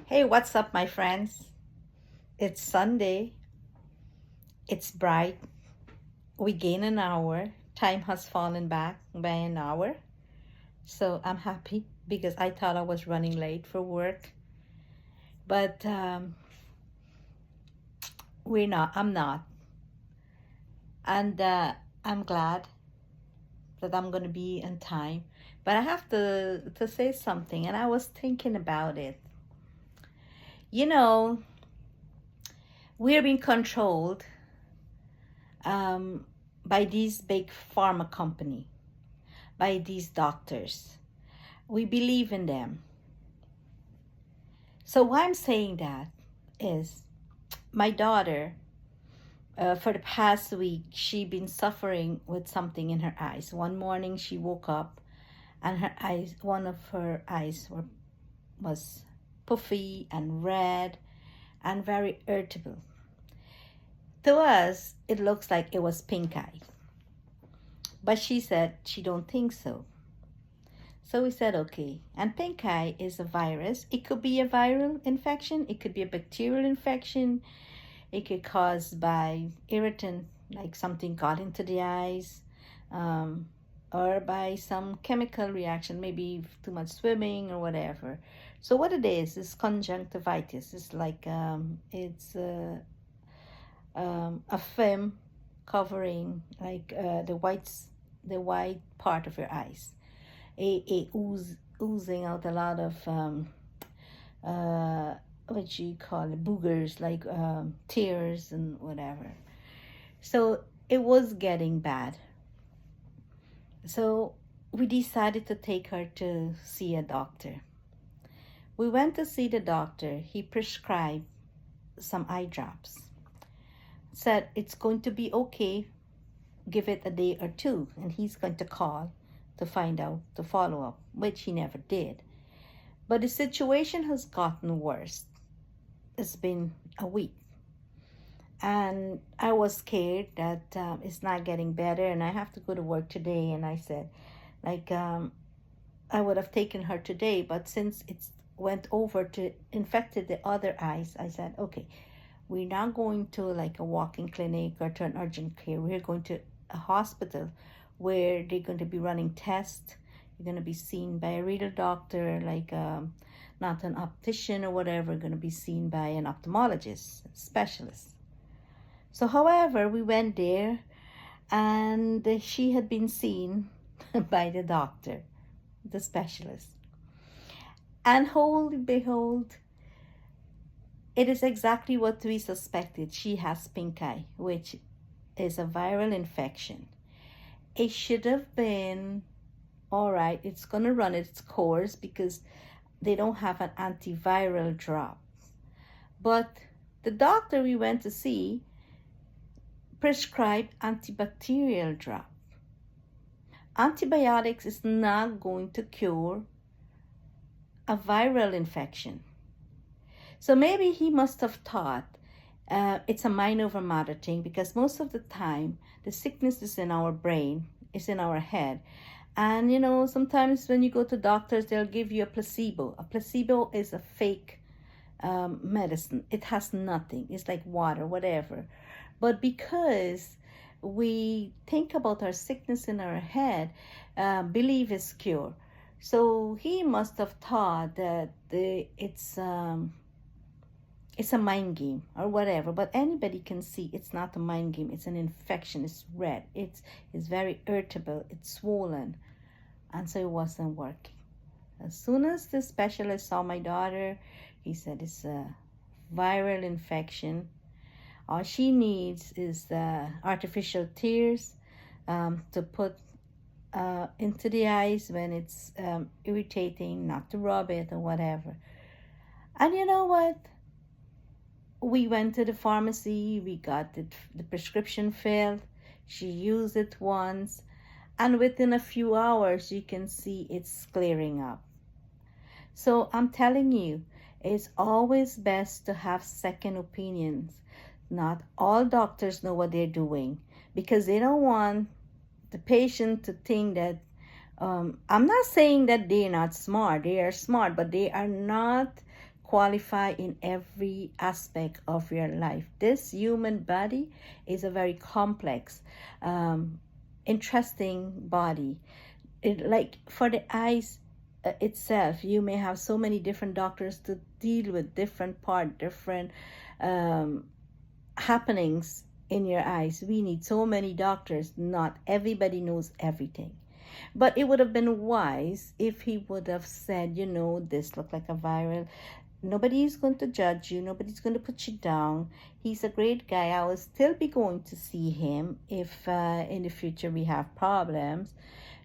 Hey, what's up, my friends? It's Sunday. It's bright. We gain an hour. Time has fallen back by an hour. So I'm happy because I thought I was running late for work. But we're not. I'm not. And I'm glad that I'm going to be on time. But I have to say something, and I was thinking about it. You know, we're being controlled um, by these big pharma company, by these doctors. We believe in them. So why I'm saying that is my daughter, for the past week, she been suffering with something in her eyes. One morning she woke up and her eyes, one of her eyes was puffy and red and very irritable. To us, it looks like it was pink eye. But she said she don't think so. So we said, okay. And pink eye is a virus. It could be a viral infection. It could be a bacterial infection. It could caused by irritant, like something got into the eyes, um, or by some chemical reaction, maybe too much swimming or whatever. So what it is conjunctivitis. It's like it's a film covering like the white part of your eyes. Oozing out a lot of uh, what you call it, boogers, like tears and whatever. So it was getting bad. So we decided to take her to see a doctor. We went to see the doctor. He prescribed some eye drops. Said it's going to be okay. Give it a day or two, and he's going to call to find out, to follow up, which he never did. But the situation has gotten worse. It's been a week. And I was scared that it's not getting better and I have to go to work today. And I said, like, I would have taken her today, but since it's went over to infected the other eyes, I said, okay, we're not going to like a walk-in clinic or to an urgent care. We're going to a hospital where they're going to be running tests. You're going to be seen by a real doctor, like not an optician or whatever, going to be seen by an ophthalmologist, specialist. So, however, we went there and she had been seen by the doctor, the specialist. And holy behold, it is exactly what we suspected. She has pink eye, which is a viral infection. It should have been all right. It's going to run its course because they don't have an antiviral drop. But the doctor we went to see prescribed antibacterial drop. Antibiotics is not going to cure a viral infection. So maybe he must have thought it's a mind over matter thing, because most of the time the sickness is in our brain, is in our head. And you know, sometimes when you go to doctors, they'll give you a placebo. A placebo is a fake medicine. It has nothing. It's like water, whatever. But because we think about our sickness in our head, believe is cure. So he must have thought that it's a mind game or whatever. But anybody can see it's not a mind game. It's an infection. It's red. It's very irritable. It's swollen, and so it wasn't working. As soon as the specialist saw my daughter, he said it's a viral infection. All she needs is artificial tears to put into the eyes when it's irritating, not to rub it or whatever. And you know what? We went to the pharmacy, we got the prescription filled. She used it once, and within a few hours, you can see it's clearing up. So I'm telling you, it's always best to have second opinions. Not all doctors know what they're doing because they don't want the patient to think that I'm not saying that they're not smart. They are smart, but they are not qualify in every aspect of your life. This human body is a very complex, interesting body. Like for the eyes itself, you may have so many different doctors to deal with different happenings in your eyes. We need so many doctors. Not everybody knows everything. But it would have been wise if he would have said, this looked like a viral. Nobody's going to judge you. Nobody's going to put you down. He's a great guy. I will still be going to see him if in the future we have problems.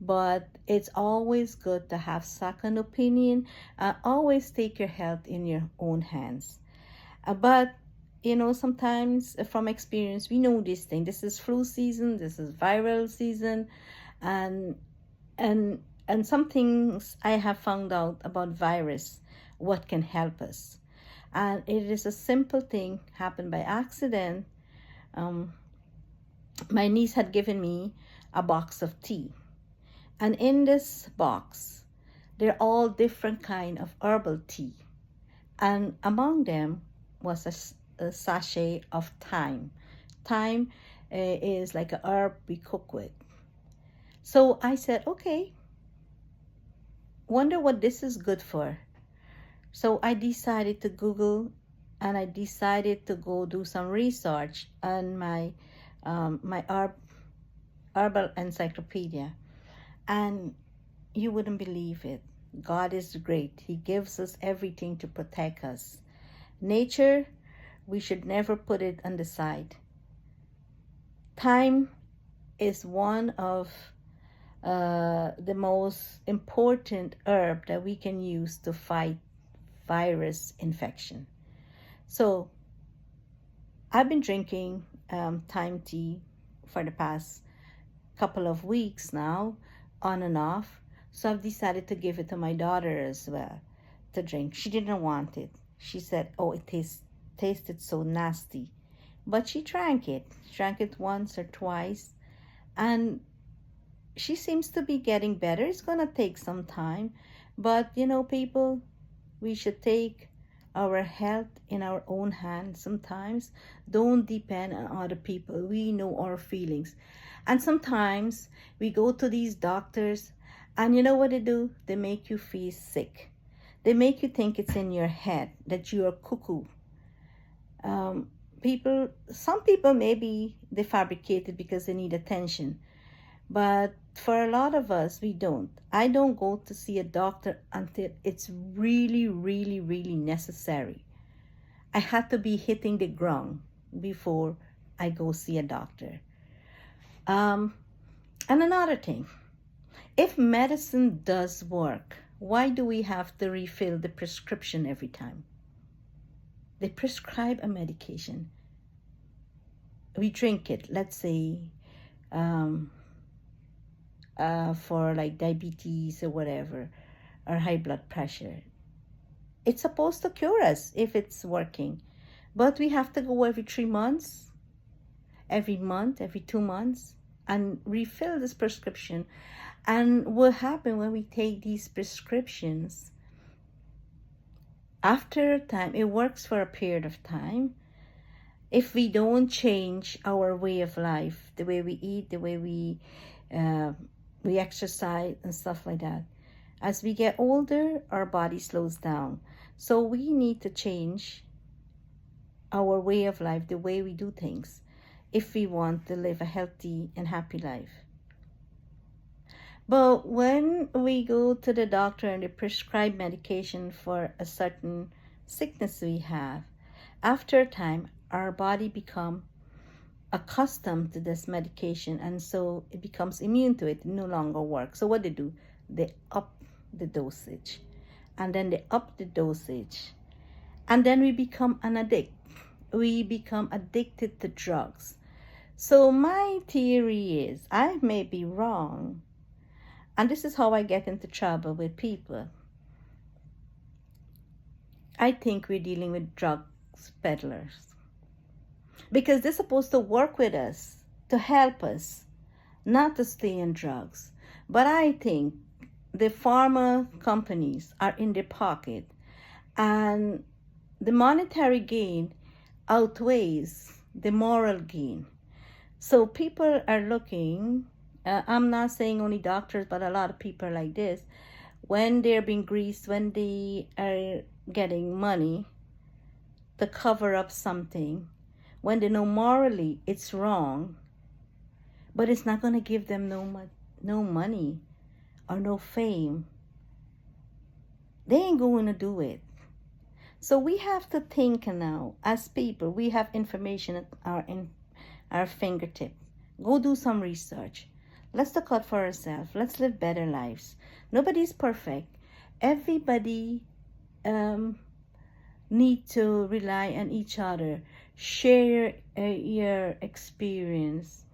But it's always good to have second opinion. Always take your health in your own hands. But sometimes from experience, we know this thing. This is flu season. This is viral season. And some things I have found out about virus, what can help us. And it is a simple thing, happened by accident. My niece had given me a box of tea. And in this box, they're all different kind of herbal tea. And among them was a sachet of thyme. Thyme is like a herb we cook with. So I said, okay, wonder what this is good for. So I decided to Google, and I decided to go do some research on my herbal encyclopedia. And you wouldn't believe it. God is great. He gives us everything to protect us. Nature, we should never put it on the side. Thyme is one of the most important herb that we can use to fight virus infection. So I've been drinking thyme tea for the past couple of weeks now, on and off. So I've decided to give it to my daughter as well to drink. She didn't want it. She said, oh, it tasted so nasty. But she drank it. She drank it once or twice. And she seems to be getting better. It's going to take some time. But, people, we should take our health in our own hands sometimes. Don't depend on other people. We know our feelings. And sometimes we go to these doctors, and you know what they do? They make you feel sick. They make you think it's in your head, that you are cuckoo. Some people, maybe they fabricate it because they need attention. But for a lot of us, we don't. I don't go to see a doctor until it's really, really, really necessary. I had to be hitting the ground before I go see a doctor. And another thing, if medicine does work, why do we have to refill the prescription every time? They prescribe a medication. We drink it, let's say, for like diabetes or whatever, or high blood pressure. It's supposed to cure us if it's working. But we have to go every 3 months, every month, every 2 months, and refill this prescription. And what happens when we take these prescriptions, after a time, it works for a period of time. If we don't change our way of life, the way we eat, the way we exercise and stuff like that, as we get older, our body slows down. So we need to change our way of life, the way we do things, if we want to live a healthy and happy life. But when we go to the doctor and they prescribe medication for a certain sickness we have, after a time, our body becomes accustomed to this medication, and so it becomes immune to it. It no longer works. So what they do, they up the dosage, and then they up the dosage, and then we become an addict. We become addicted to drugs. So my theory is, I may be wrong, and this is how I get into trouble with people. I think we're dealing with drugs peddlers, because they're supposed to work with us, to help us, not to stay on drugs. But I think the pharma companies are in their pocket, And the monetary gain outweighs the moral gain. So people are looking, I'm not saying only doctors, but a lot of people like this, when they're being greased, when they are getting money to cover up something, when they know morally it's wrong, but it's not going to give them no money or no fame, they ain't going to do it. So we have to think now, as people, we have information at our fingertip. Go do some research. Let's look out for ourselves. Let's live better lives. Nobody's perfect. Everybody need to rely on each other. Share your experience.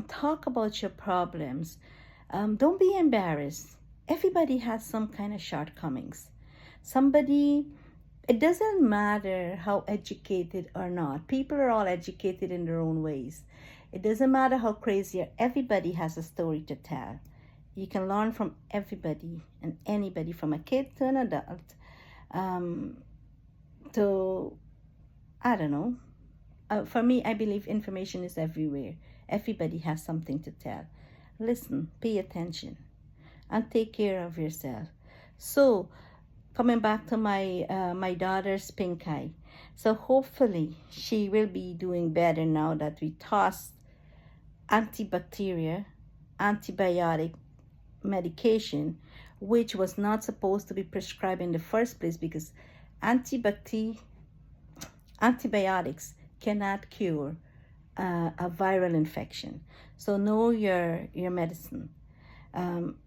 Talk about your problems. Don't be embarrassed. Everybody has some kind of shortcomings. It doesn't matter how educated or not. People are all educated in their own ways. It doesn't matter how crazy. Everybody has a story to tell. You can learn from everybody and anybody, from a kid to an adult. I don't know. For me, I believe information is everywhere. Everybody has something to tell. Listen, pay attention, and take care of yourself. So, coming back to my daughter's pink eye. So hopefully she will be doing better now that we tossed antibacterial, antibiotic medication, which was not supposed to be prescribed in the first place, because antibiotics cannot cure a viral infection. So know your medicine.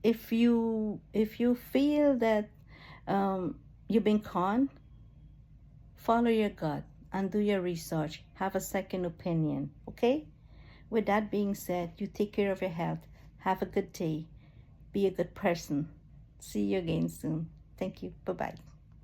If you feel that you've been conned, follow your gut and do your research. Have a second opinion, okay? With that being said, you take care of your health. Have a good day. Be a good person. See you again soon. Thank you. Bye-bye.